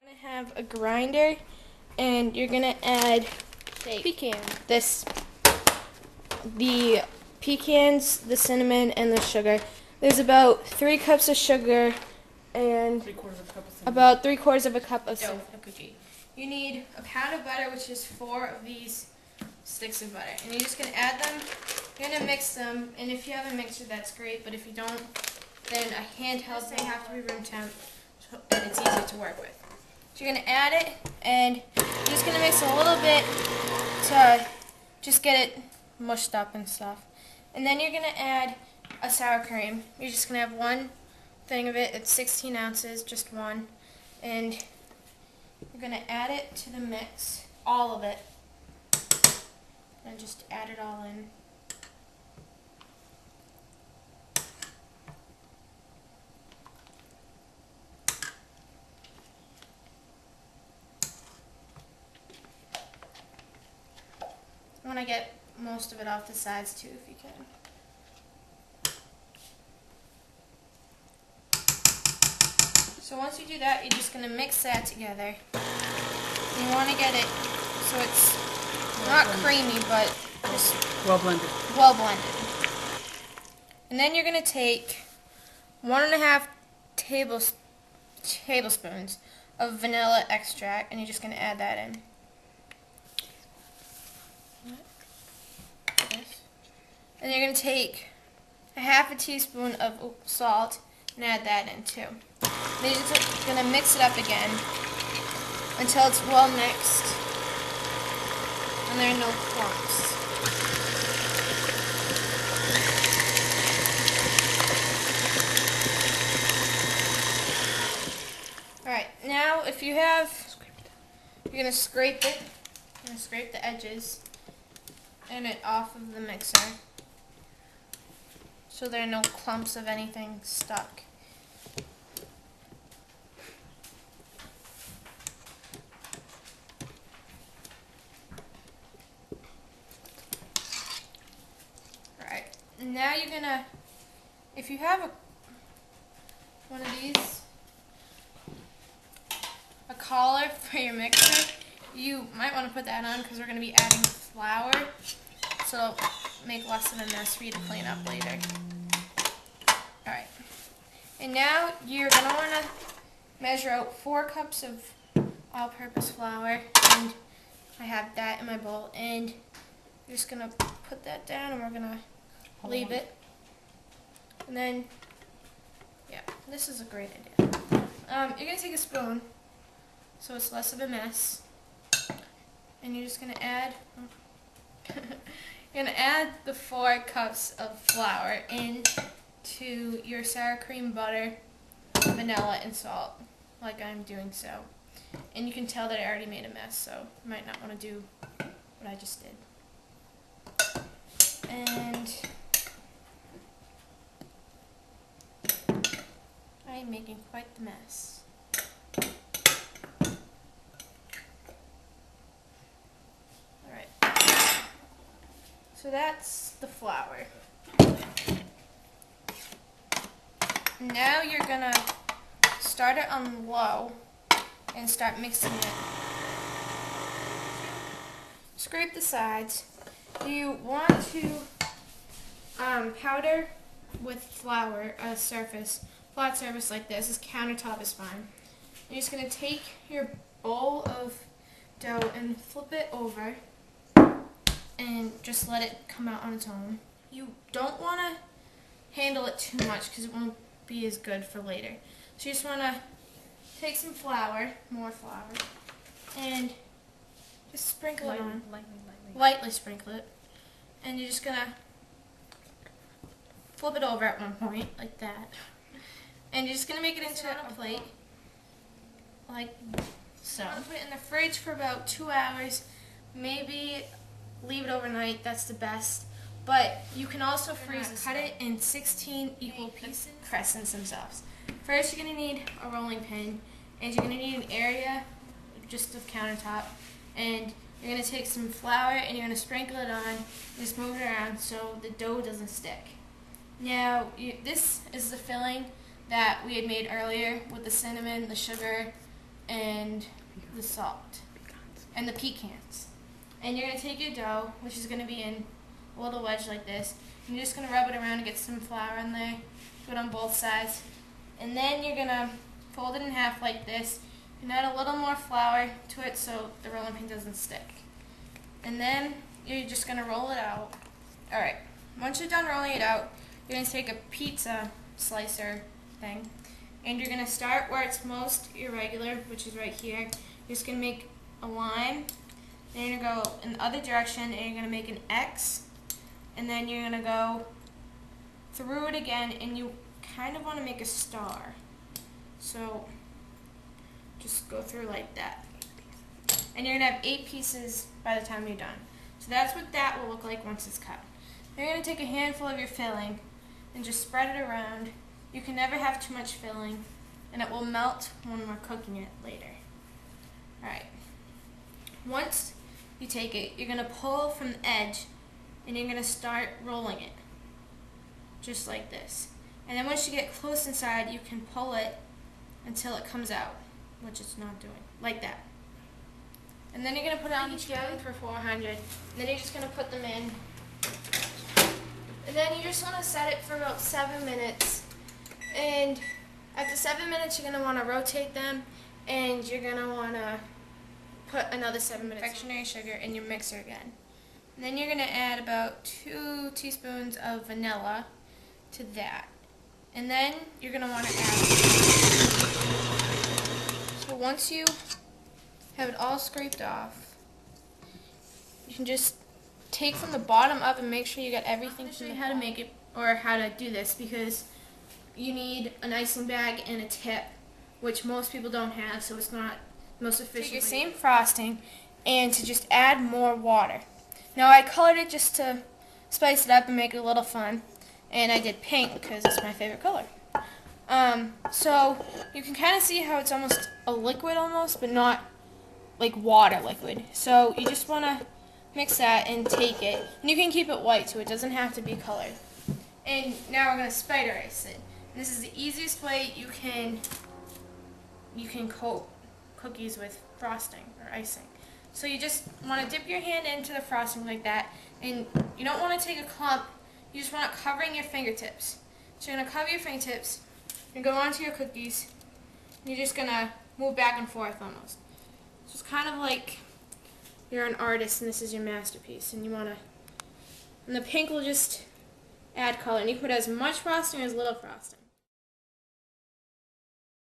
gonna have a grinder, and you're gonna add the pecans, the cinnamon, and the sugar. There's about 3 cups of sugar and about 3/4 of a cup of cinnamon. You need a pound of butter, which is 4 of these sticks of butter, and you're just gonna add them. You're gonna mix them, and if you have a mixer, that's great. But if you don't, then a handheld. They have to be room temp, and it's easier to work with. So you're going to add it, and you're just going to mix a little bit to just get it mushed up and stuff. And then you're going to add a sour cream. You're just going to have one thing of it. It's 16 ounces, just one. And you're going to add it to the mix, all of it. And just add it all in. I want to get most of it off the sides too, if you can. So once you do that, you're just going to mix that together. And you want to get it so it's not creamy, but just well blended. Well blended. And then you're going to take 1.5 tablespoons of vanilla extract, and you're just going to add that in. And you're going to take 1/2 teaspoon of salt and add that in too. Then you're just going to mix it up again until it's well mixed and there are no clumps. Alright, now if you have, you're going to scrape it. You're going to scrape the edges and it off of the mixer, so there are no clumps of anything stuck. Alright, now you're gonna, if you have one of these, a collar for your mixer, you might want to put that on because we're going to be adding flour, so it'll make less of a mess for you to clean up later. Alright, and now you're going to want to measure out 4 cups of all-purpose flour, and I have that in my bowl, and you're just going to put that down, and we're going to leave it. And then, yeah, this is a great idea. You're going to take a spoon, so it's less of a mess, and you're just going to add you're going to add the 4 cups of flour into your sour cream, butter, vanilla, and salt, like I'm doing so. And you can tell that I already made a mess, so you might not want to do what I just did. And I'm making quite the mess. So that's the flour. Now you're going to start it on low and start mixing it. Scrape the sides. You want to powder with flour a surface, flat surface like this. This countertop is fine. You're just going to take your bowl of dough and flip it over and just let it come out on its own. You don't want to handle it too much because it won't be as good for later. So you just want to take some flour, more flour, and just sprinkle it on. Lightly sprinkle it. And you're just going to flip it over at one point, like that. And you're just going to make it into a plate, like so. Put it in the fridge for about 2 hours, maybe leave it overnight, that's the best. But you can also freeze it. Cut it in 16 equal pieces, crescents themselves. First you're going to need a rolling pin, and you're going to need an area just of countertop, and you're going to take some flour and you're going to sprinkle it on, and just move it around so the dough doesn't stick. Now this is the filling that we had made earlier with the cinnamon, the sugar, and the salt and the pecans. And you're going to take your dough, which is going to be in a little wedge like this, and you're just going to rub it around to get some flour in there. Do it on both sides. And then you're going to fold it in half like this and add a little more flour to it so the rolling pin doesn't stick. And then you're just going to roll it out. Alright, once you're done rolling it out, you're going to take a pizza slicer thing, and you're going to start where it's most irregular, which is right here. You're just going to make a line, then you're going to go in the other direction, and you're going to make an X, and then you're going to go through it again, and you kind of want to make a star. So just go through like that. And you're going to have 8 pieces by the time you're done. So that's what that will look like once it's cut. Then you're going to take a handful of your filling and just spread it around. You can never have too much filling, and it will melt when we're cooking it later. Alright. Once you take it, you're going to pull from the edge, and you're going to start rolling it. Just like this. And then once you get close inside, you can pull it until it comes out, which it's not doing. Like that. And then you're going to put it on each oven for 400. And then you're just going to put them in. And then you just want to set it for about 7 minutes. And after 7 minutes, you're going to want to rotate them. And you're going to want to put another 7 minutes confectionery sugar in your mixer again. And then you're going to add about 2 teaspoons of vanilla to that. And then you're going to want to add. So once you have it all scraped off, you can just take from the bottom up and make sure you got everything. I'll show you how to make it, or how to do this, because you need an icing bag and a tip, which most people don't have, so it's not most efficient. Take your same frosting and to just add more water. Now I colored it just to spice it up and make it a little fun, and I did pink because it's my favorite color. So you can kind of see how it's almost a liquid almost, but not like water liquid. So you just want to mix that and take it. And you can keep it white so it doesn't have to be colored. And now we're going to spider ice it. And this is the easiest way you can coat cookies with frosting or icing. So you just want to dip your hand into the frosting like that, and you don't want to take a clump, you just want it covering your fingertips. So you're going to cover your fingertips and go onto your cookies, and you're just going to move back and forth almost. So it's kind of like you're an artist and this is your masterpiece, and you want to, and the pink will just add color, and you can put as much frosting or as little frosting.